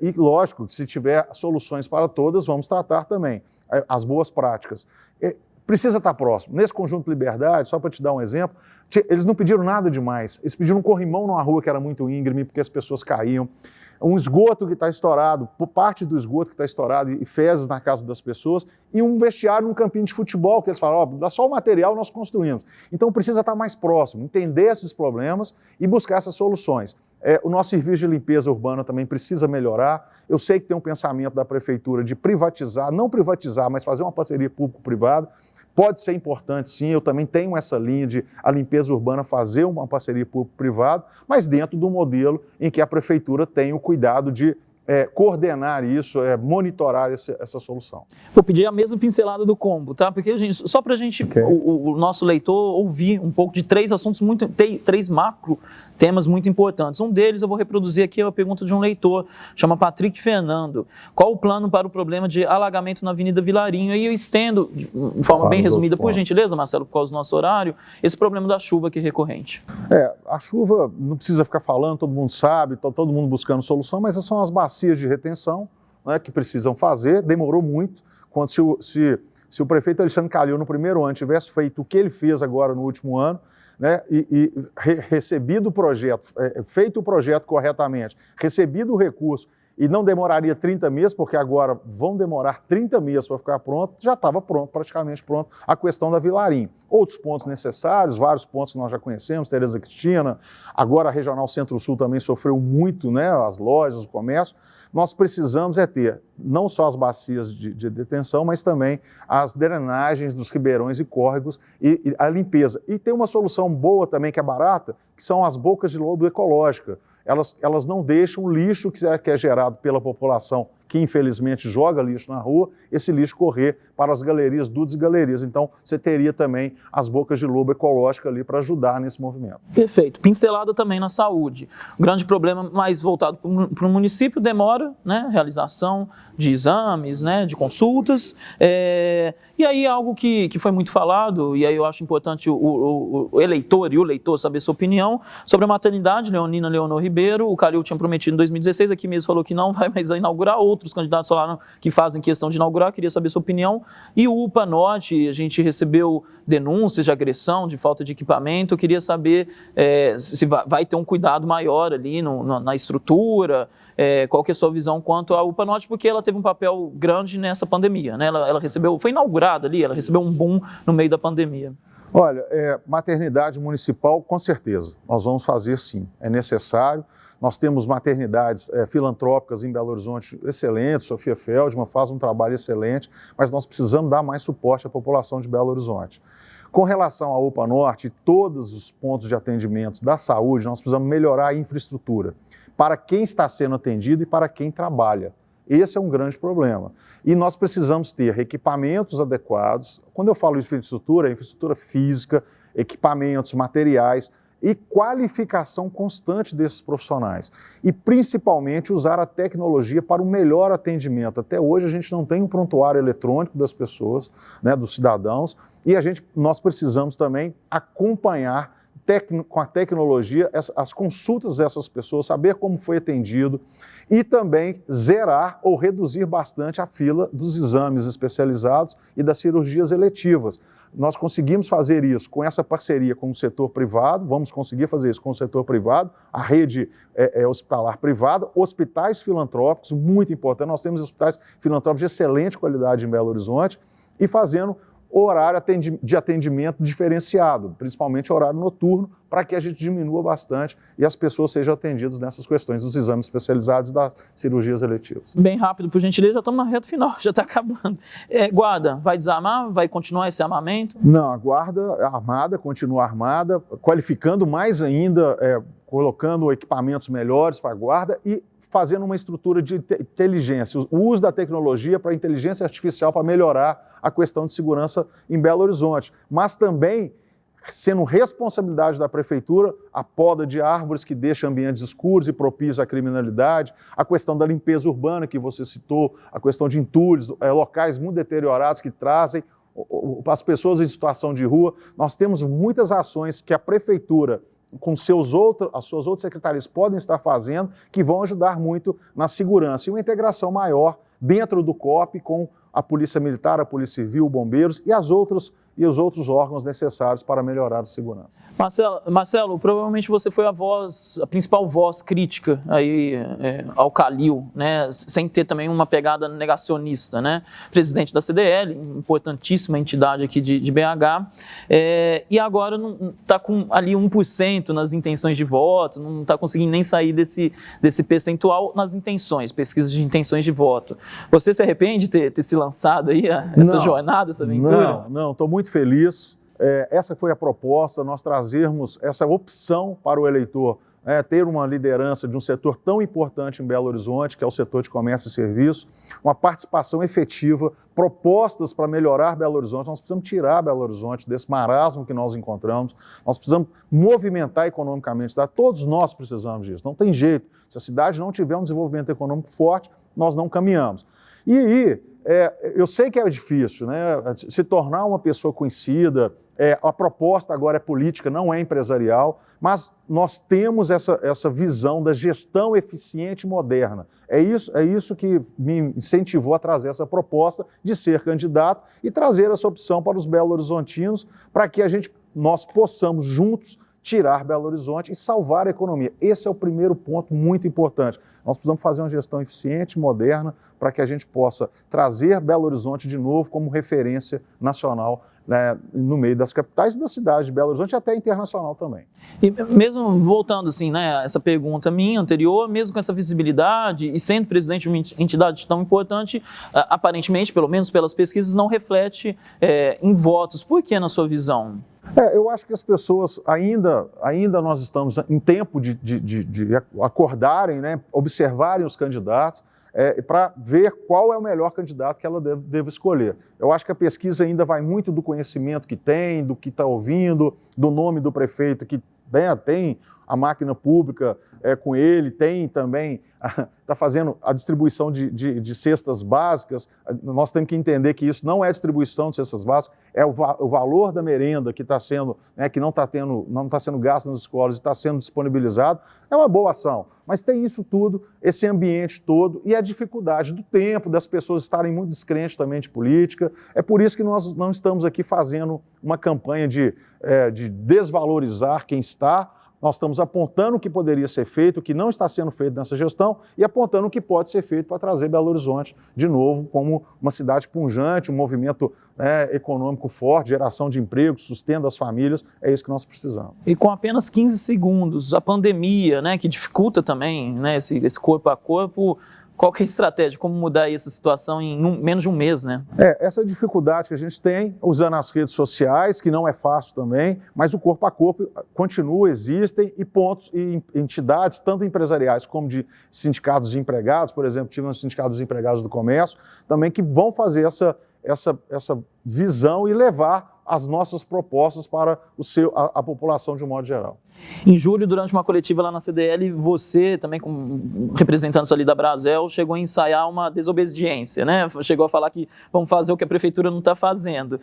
E lógico que se tiver soluções para todas, vamos tratar também as boas práticas. precisa estar próximo. Nesse conjunto Liberdade, só para te dar um exemplo, eles não pediram nada demais. Eles pediram um corrimão numa rua que era muito íngreme, porque as pessoas caíam. Um esgoto que está estourado, por parte do esgoto que está estourado e fezes na casa das pessoas, e um vestiário num campinho de futebol, que eles falam, dá só o material, nós construímos. Então precisa estar mais próximo, entender esses problemas e buscar essas soluções. O nosso serviço de limpeza urbana também precisa melhorar. Eu sei que tem um pensamento da prefeitura de privatizar, não privatizar, mas fazer uma parceria público-privada. Pode ser importante, sim, eu também tenho essa linha de a limpeza urbana fazer uma parceria público-privada, mas dentro do modelo em que a prefeitura tem o cuidado de coordenar isso, monitorar essa solução. Vou pedir a mesma pincelada do combo, tá? Porque, só para a gente, o nosso leitor ouvir um pouco de três assuntos, três macro temas muito importantes. Um deles, eu vou reproduzir aqui a pergunta de um leitor, chama Patrick Fernando. Qual o plano para o problema de alagamento na Avenida Vilarinho? E eu estendo, de forma bem resumida, por gentileza, Marcelo, por causa do nosso horário, esse problema da chuva que é recorrente. A chuva, não precisa ficar falando, todo mundo sabe, todo mundo buscando solução, mas são as bacias de retenção, né, que precisam fazer. Demorou muito. Quando se o prefeito Alexandre Calil, no primeiro ano, tivesse feito o que ele fez agora no último ano, né, recebido o projeto, feito o projeto corretamente, recebido o recurso, e não demoraria 30 meses, porque agora vão demorar 30 meses para ficar pronto, já estava pronto, praticamente pronto, a questão da Vilarinho. Outros pontos necessários, vários pontos que nós já conhecemos, Tereza Cristina, agora a Regional Centro-Sul também sofreu muito, né, as lojas, o comércio. Nós precisamos ter não só as bacias de detenção, mas também as drenagens dos ribeirões e córregos e a limpeza. E tem uma solução boa também, que é barata, que são as bocas de lobo ecológicas. Elas não deixam o lixo que é gerado pela população, que infelizmente joga lixo na rua, esse lixo correr para as galerias, dutos e galerias. Então, você teria também as bocas de lobo ecológicas ali para ajudar nesse movimento. Perfeito. Pincelada também na saúde. O grande problema mais voltado para o município, demora, né, realização de exames, né, de consultas. E aí algo que foi muito falado, e aí eu acho importante o eleitor e o leitor saber sua opinião, sobre a maternidade, Leonina Leonor Ribeiro. O Calil tinha prometido em 2016, aqui mesmo falou que não vai mais inaugurar, outros candidatos falaram que fazem questão de inaugurar, queria saber sua opinião. E o UPA Norte, a gente recebeu denúncias de agressão, de falta de equipamento, eu queria saber se vai ter um cuidado maior ali na estrutura, qual que é a sua visão quanto à UPA Norte, porque ela teve um papel grande nessa pandemia, né? Ela recebeu, foi inaugurada ali, ela recebeu um boom no meio da pandemia. Olha, maternidade municipal, com certeza, nós vamos fazer sim, é necessário. Nós temos maternidades filantrópicas em Belo Horizonte excelentes, Sofia Feldman faz um trabalho excelente, mas nós precisamos dar mais suporte à população de Belo Horizonte. Com relação à UPA Norte e todos os pontos de atendimento da saúde, nós precisamos melhorar a infraestrutura para quem está sendo atendido e para quem trabalha. Esse é um grande problema. E nós precisamos ter equipamentos adequados. Quando eu falo de infraestrutura, é infraestrutura física, equipamentos, materiais e qualificação constante desses profissionais. E, principalmente, usar a tecnologia para o melhor atendimento. Até hoje, a gente não tem um prontuário eletrônico das pessoas, né, dos cidadãos, e nós precisamos também acompanhar com a tecnologia as consultas dessas pessoas, saber como foi atendido e também zerar ou reduzir bastante a fila dos exames especializados e das cirurgias eletivas. Nós conseguimos fazer isso com essa parceria com o setor privado, vamos conseguir fazer isso com o setor privado, a rede hospitalar privada, hospitais filantrópicos, muito importante, nós temos hospitais filantrópicos de excelente qualidade em Belo Horizonte e fazendo horário de atendimento diferenciado, principalmente horário noturno, para que a gente diminua bastante e as pessoas sejam atendidas nessas questões dos exames especializados e das cirurgias eletivas. Bem rápido, por gentileza, já estamos na reta final, já está acabando. Guarda, vai desarmar? Vai continuar esse armamento? Não, a Guarda armada, continua armada, qualificando mais ainda, colocando equipamentos melhores para a Guarda e fazendo uma estrutura de inteligência, o uso da tecnologia para a inteligência artificial para melhorar a questão de segurança em Belo Horizonte, mas também sendo responsabilidade da prefeitura a poda de árvores que deixam ambientes escuros e propícios à criminalidade, a questão da limpeza urbana que você citou, a questão de entulhos, locais muito deteriorados que trazem as pessoas em situação de rua. Nós temos muitas ações que a prefeitura, com as suas outras secretarias, podem estar fazendo, que vão ajudar muito na segurança e uma integração maior dentro do COP com a Polícia Militar, a Polícia Civil, bombeiros e os outros órgãos necessários para melhorar a segurança. Marcelo, provavelmente você foi a principal voz crítica aí, ao Calil, né? Sem ter também uma pegada negacionista, né? Presidente da CDL, importantíssima entidade aqui de BH, e agora está com ali 1% nas intenções de voto, não está conseguindo nem sair desse percentual nas intenções, pesquisas de intenções de voto. Você se arrepende de ter se lançado aí essa jornada, essa aventura? Não, estou muito feliz. Essa foi a proposta, nós trazermos essa opção para o eleitor, ter uma liderança de um setor tão importante em Belo Horizonte, que é o setor de comércio e serviço, uma participação efetiva, propostas para melhorar Belo Horizonte. Nós precisamos tirar Belo Horizonte desse marasmo que nós encontramos, nós precisamos movimentar economicamente, todos nós precisamos disso, não tem jeito. Se a cidade não tiver um desenvolvimento econômico forte, nós não caminhamos. E aí, eu sei que é difícil, né? Se tornar uma pessoa conhecida, a proposta agora é política, não é empresarial, mas nós temos essa visão da gestão eficiente e moderna. É isso que me incentivou a trazer essa proposta de ser candidato e trazer essa opção para os belo-horizontinos, para que nós possamos juntos tirar Belo Horizonte e salvar a economia. Esse é o primeiro ponto muito importante. Nós precisamos fazer uma gestão eficiente, moderna, para que a gente possa trazer Belo Horizonte de novo como referência nacional, né, no meio das capitais e da cidade de Belo Horizonte e até internacional também. E mesmo voltando assim, né, essa pergunta minha anterior, mesmo com essa visibilidade e sendo presidente de uma entidade tão importante, aparentemente, pelo menos pelas pesquisas, não reflete em votos. Por que, na sua visão? Eu acho que as pessoas ainda nós estamos em tempo de acordarem, né, observarem os candidatos, para ver qual é o melhor candidato que ela deve escolher. Eu acho que a pesquisa ainda vai muito do conhecimento que tem, do que está ouvindo, do nome do prefeito que tem a máquina pública com ele, tem também, está fazendo a distribuição de cestas básicas. Nós temos que entender que isso não é distribuição de cestas básicas, é o valor da merenda que está sendo, que não está sendo gasto nas escolas e está sendo disponibilizado. É uma boa ação, mas tem isso tudo, esse ambiente todo e a dificuldade do tempo, das pessoas estarem muito descrentes também de política. É por isso que nós não estamos aqui fazendo uma campanha de desvalorizar quem está. Nós estamos apontando o que poderia ser feito, o que não está sendo feito nessa gestão e apontando o que pode ser feito para trazer Belo Horizonte de novo como uma cidade pujante, um movimento econômico forte, geração de empregos, sustento das famílias. É isso que nós precisamos. E com apenas 15 segundos, a pandemia, né, que dificulta também, né, esse corpo a corpo, qual que é a estratégia? Como mudar essa situação em menos de um mês, né? Essa dificuldade que a gente tem usando as redes sociais, que não é fácil também, mas o corpo a corpo continua, existem e pontos e entidades, tanto empresariais como de sindicatos de empregados, por exemplo, tivemos sindicatos de empregados do comércio, também que vão fazer essa visão e levar as nossas propostas para a população de um modo geral. Em julho, durante uma coletiva lá na CDL, você, também com representantes ali da Brasel, chegou a ensaiar uma desobediência, né? Chegou a falar que vamos fazer o que a prefeitura não está fazendo.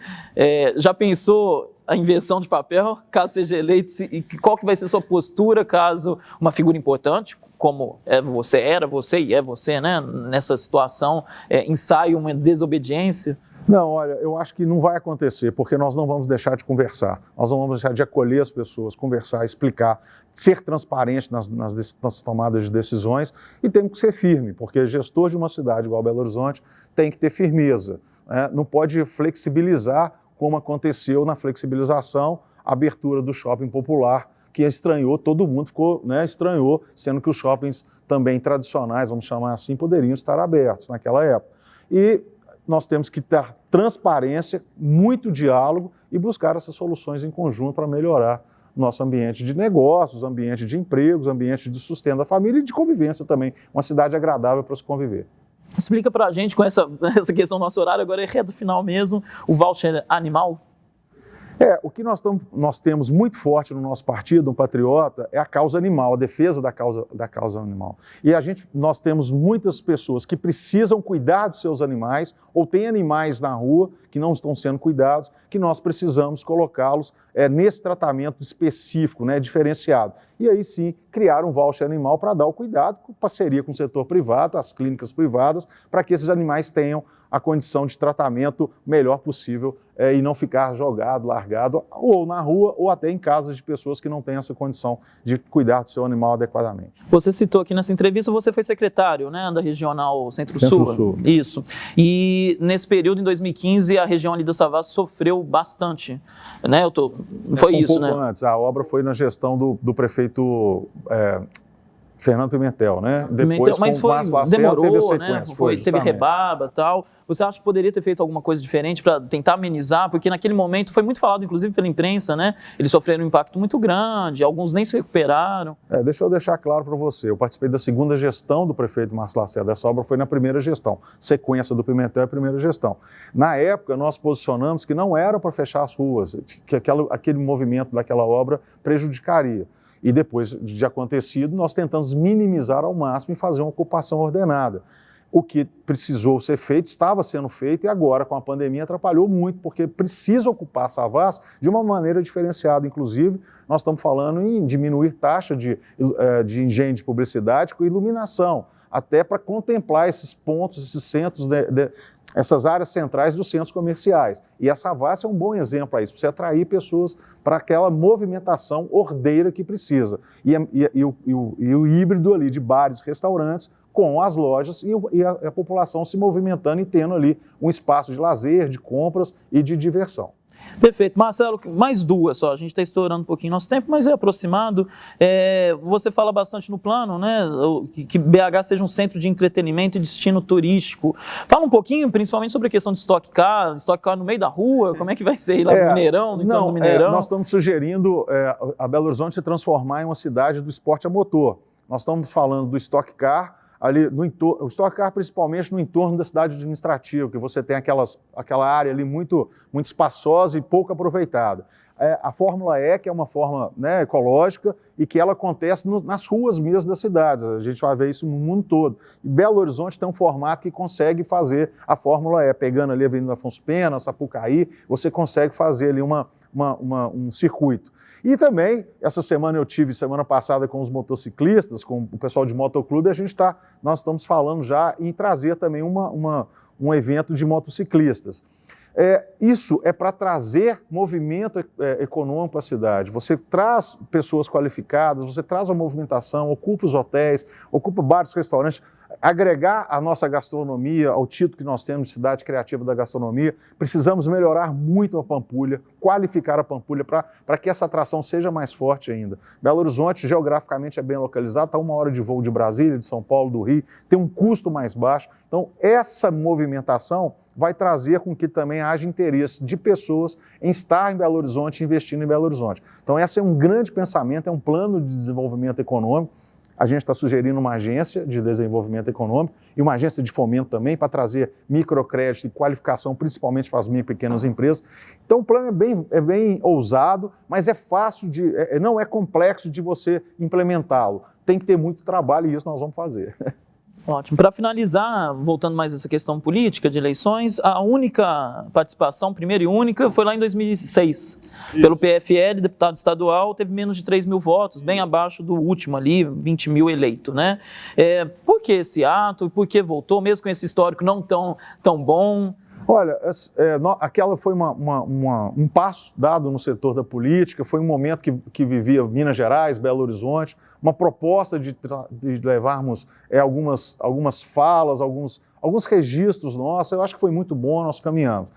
Já pensou a inversão de papel, caso seja eleito, e qual que vai ser a sua postura caso uma figura importante, como você, né, nessa situação, ensaie uma desobediência? Não, olha, eu acho que não vai acontecer, porque nós não vamos deixar de conversar, nós não vamos deixar de acolher as pessoas, conversar, explicar, ser transparente nas tomadas de decisões e temos que ser firme, porque gestor de uma cidade igual Belo Horizonte tem que ter firmeza, né? Não pode flexibilizar como aconteceu na flexibilização, a abertura do shopping popular, que estranhou, todo mundo estranhou, sendo que os shoppings também tradicionais, vamos chamar assim, poderiam estar abertos naquela época. E nós temos que ter transparência, muito diálogo e buscar essas soluções em conjunto para melhorar nosso ambiente de negócios, ambiente de empregos, ambiente de sustento da família e de convivência também, uma cidade agradável para se conviver. Explica para a gente, com essa questão do nosso horário, agora é reto final mesmo, o voucher animal. O que nós temos muito forte no nosso partido, no Patriota, é a causa animal, a defesa da causa animal. E nós temos muitas pessoas que precisam cuidar dos seus animais, ou têm animais na rua que não estão sendo cuidados, que nós precisamos colocá-los nesse tratamento específico, né, diferenciado. E aí sim criar um voucher animal para dar o cuidado, com parceria com o setor privado, as clínicas privadas, para que esses animais tenham a condição de tratamento melhor possível e não ficar jogado, largado, ou na rua, ou até em casas de pessoas que não têm essa condição de cuidar do seu animal adequadamente. Você citou aqui nessa entrevista, você foi secretário, né, da Regional Centro-Sul. Centro-Sul. Isso. E nesse período, em 2015, a região ali da Savassi sofreu bastante, né? Foi isso, né? Antes, a obra foi na gestão do prefeito Fernando Pimentel, né? Depois, mas com o Márcio Lacerda, demorou, teve a sequência. Né? Teve rebaba e tal. Você acha que poderia ter feito alguma coisa diferente para tentar amenizar? Porque naquele momento foi muito falado, inclusive pela imprensa, né? Eles sofreram um impacto muito grande, alguns nem se recuperaram. Deixa eu deixar claro para você, eu participei da segunda gestão do prefeito Márcio Lacerda, essa obra foi na primeira gestão, sequência do Pimentel é a primeira gestão. Na época, nós posicionamos que não era para fechar as ruas, que aquele movimento daquela obra prejudicaria. E depois de acontecido, nós tentamos minimizar ao máximo e fazer uma ocupação ordenada. O que precisou ser feito, estava sendo feito, e agora, com a pandemia, atrapalhou muito, porque precisa ocupar a Savassi de uma maneira diferenciada. Inclusive, nós estamos falando em diminuir taxa de engenho de publicidade com iluminação, até para contemplar esses pontos, esses centros, essas áreas centrais dos centros comerciais. E a Savassi é um bom exemplo para isso, para você atrair pessoas para aquela movimentação ordeira que precisa. E o híbrido ali de bares, restaurantes, com as lojas e a população se movimentando e tendo ali um espaço de lazer, de compras e de diversão. Perfeito. Marcelo, mais duas só, a gente está estourando um pouquinho nosso tempo, mas é aproximado. Você fala bastante no plano, né, que BH seja um centro de entretenimento e destino turístico. Fala um pouquinho, principalmente sobre a questão de Stock Car no meio da rua, como é que vai ser aí lá no Mineirão, no entorno do Mineirão? Nós estamos sugerindo a Belo Horizonte se transformar em uma cidade do esporte a motor. Nós estamos falando do Stock Car, ali no entorno, o Stock Car principalmente no entorno da cidade administrativa, que você tem aquela área ali muito espaçosa e pouco aproveitada. A Fórmula E, que é uma forma, né, ecológica e que ela acontece nas ruas mesmo das cidades. A gente vai ver isso no mundo todo. E Belo Horizonte tem um formato que consegue fazer a Fórmula E, pegando ali a Avenida Afonso Pena, Sapucaí, você consegue fazer ali um circuito. E também, semana passada com os motociclistas, com o pessoal de motoclube, nós estamos falando já em trazer também um evento de motociclistas. Isso é para trazer movimento econômico para a cidade. Você traz pessoas qualificadas, você traz a movimentação, ocupa os hotéis, ocupa bares, restaurantes, agregar a nossa gastronomia ao título que nós temos de cidade criativa da gastronomia. Precisamos melhorar muito a Pampulha, qualificar a Pampulha para que essa atração seja mais forte ainda. Belo Horizonte, geograficamente, é bem localizado, está 1 hora de voo de Brasília, de São Paulo, do Rio, tem um custo mais baixo. Então, essa movimentação vai trazer com que também haja interesse de pessoas em estar em Belo Horizonte, investindo em Belo Horizonte. Então, esse é um grande pensamento, é um plano de desenvolvimento econômico. A gente está sugerindo uma agência de desenvolvimento econômico e uma agência de fomento também para trazer microcrédito e qualificação, principalmente para as micro e pequenas empresas. Então, o plano é bem ousado, mas é fácil não é complexo de você implementá-lo. Tem que ter muito trabalho e isso nós vamos fazer. Ótimo. Para finalizar, voltando mais a essa questão política de eleições, a única participação, primeira e única, foi lá em 2006. Isso. Pelo PFL, deputado estadual, teve menos de 3 mil votos, bem abaixo do último ali, 20 mil eleito, né? Por que esse ato e por que voltou, mesmo com esse histórico não tão bom? Olha, aquela foi um passo dado no setor da política, foi um momento que vivia Minas Gerais, Belo Horizonte, uma proposta de levarmos algumas falas, alguns registros nossos. Eu acho que foi muito bom, nós caminhamos.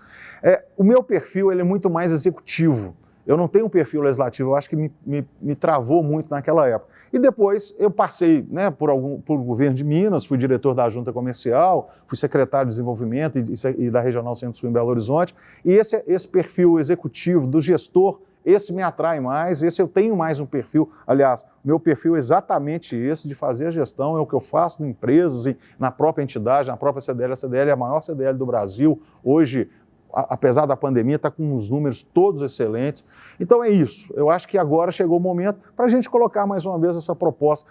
O meu perfil ele é muito mais executivo. Eu não tenho um perfil legislativo, eu acho que me travou muito naquela época. E depois eu passei, né, por o governo de Minas, fui diretor da Junta Comercial, fui secretário de Desenvolvimento e da Regional Centro-Sul em Belo Horizonte. E esse perfil executivo do gestor, esse me atrai mais, esse eu tenho mais um perfil. Aliás, meu perfil é exatamente esse, de fazer a gestão, é o que eu faço em empresas, na própria entidade, na própria CDL. A CDL é a maior CDL do Brasil. Hoje, apesar da pandemia, está com os números todos excelentes. Então é isso. Eu acho que agora chegou o momento para a gente colocar mais uma vez essa proposta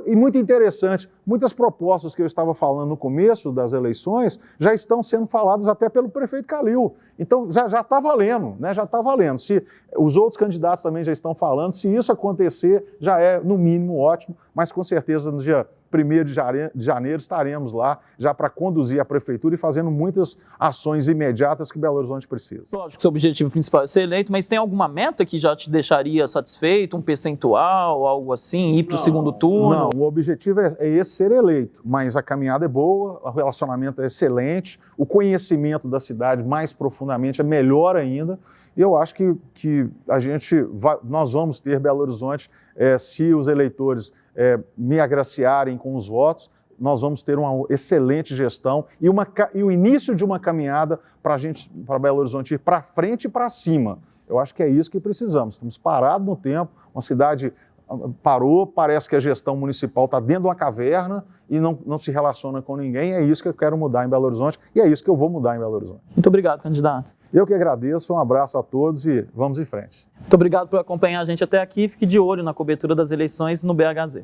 E muito interessante, muitas propostas que eu estava falando no começo das eleições já estão sendo faladas até pelo prefeito Calil. Então já está valendo, né? Já está valendo. Se os outros candidatos também já estão falando, se isso acontecer, já é no mínimo ótimo, mas com certeza no dia 1º de janeiro estaremos lá já para conduzir a prefeitura e fazendo muitas ações imediatas que Belo Horizonte precisa. Lógico que o seu objetivo principal é ser eleito, mas tem alguma meta que já te deixaria satisfeito, um percentual, algo assim, ir para o segundo turno? Não, o objetivo é esse, ser eleito, mas a caminhada é boa, o relacionamento é excelente, o conhecimento da cidade mais profundamente é melhor ainda, e eu acho que nós vamos ter Belo Horizonte, se os eleitores me agraciarem com os votos, nós vamos ter uma excelente gestão e o início de uma caminhada para Belo Horizonte ir para frente e para cima. Eu acho que é isso que precisamos. Estamos parados no tempo, uma cidade parou, parece que a gestão municipal está dentro de uma caverna e não se relaciona com ninguém. É isso que eu quero mudar em Belo Horizonte e é isso que eu vou mudar em Belo Horizonte. Muito obrigado, candidato. Eu que agradeço, um abraço a todos e vamos em frente. Muito obrigado por acompanhar a gente até aqui. Fique de olho na cobertura das eleições no BHZ.